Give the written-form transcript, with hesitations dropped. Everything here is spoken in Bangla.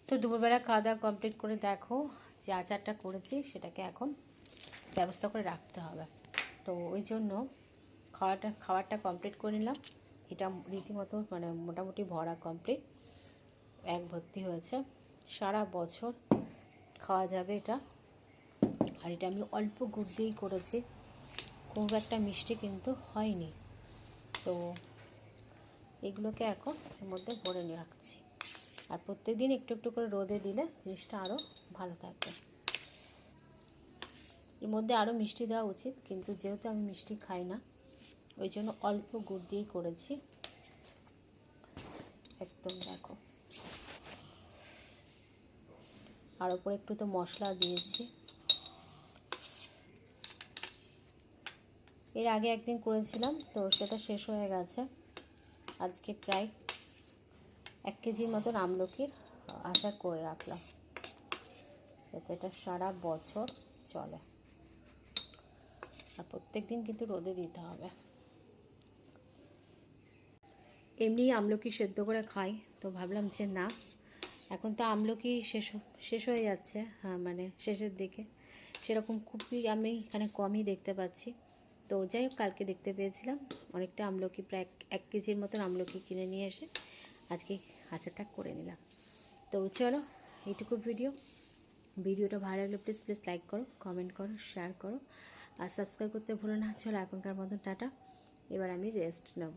তো দুপুরবেলা খাওয়া দাওয়া কমপ্লিট করে দেখো যে আচারটা করেছি সেটাকে এখন ব্যবস্থা করে রাখতে হবে। তো ওই জন্য খাবারটা কমপ্লিট করে নিলাম। এটা রীতিমতো মানে মোটামুটি ভরা কমপ্লিট, এক ভর্তি হয়েছে, সারা বছর খাওয়া যাবে এটা। আর এটা আমি অল্প গুড় দিয়েই করেছি, খুব একটা মিষ্টি কিন্তু হয়নি। তো এগুলোকে এখন এর মধ্যে ভরে নিয়ে রাখছি। আর প্রত্যেক দিন একটু একটু করে রোদে দিলে জিনিসটা আরও ভালো থাকবে। এর মধ্যে আরও মিষ্টি দেওয়া উচিত, কিন্তু যেহেতু আমি মিষ্টি খাই না ওই জন্য অল্প গুড় দিয়েই করেছি। একদম দেখো, আর ওপরে একটু তো মশলা দিয়েছি। এর আগে একদিন করেছিলাম, তো সেটা শেষ হয়ে গেছে। আজকে প্রায় 1 কেজির মতন আমলকির আচার করে রাখলাম, যাতে এটা সারা বছর চলে। আর প্রত্যেক দিন কিন্তু রোদে দিতে হবে। এমনি আমলকি সেদ্ধ করে খাই, তো ভাবলাম যে না, এখন তো আমলকি শেষ হয়ে যাচ্ছে, হ্যাঁ মানে শেষের দিকে, সেরকম খুবই আমি এখানে কমই দেখতে পাচ্ছি। তো যাই হোক, কালকে দেখতে পেয়েছিলাম অনেকটা আমলকি, প্রায় 1 কেজির মতন আমলকি কিনে নিয়ে এসে আজকে আচারটা করে নিলাম। তো চলো, এইটুকু ভিডিওটা ভালো লাগলে প্লিজ লাইক করো, কমেন্ট করো, শেয়ার করো, আর সাবস্ক্রাইব করতে ভুলো না। চলো এখনকার মতন টাটা, এবার আমি রেস্ট নেব।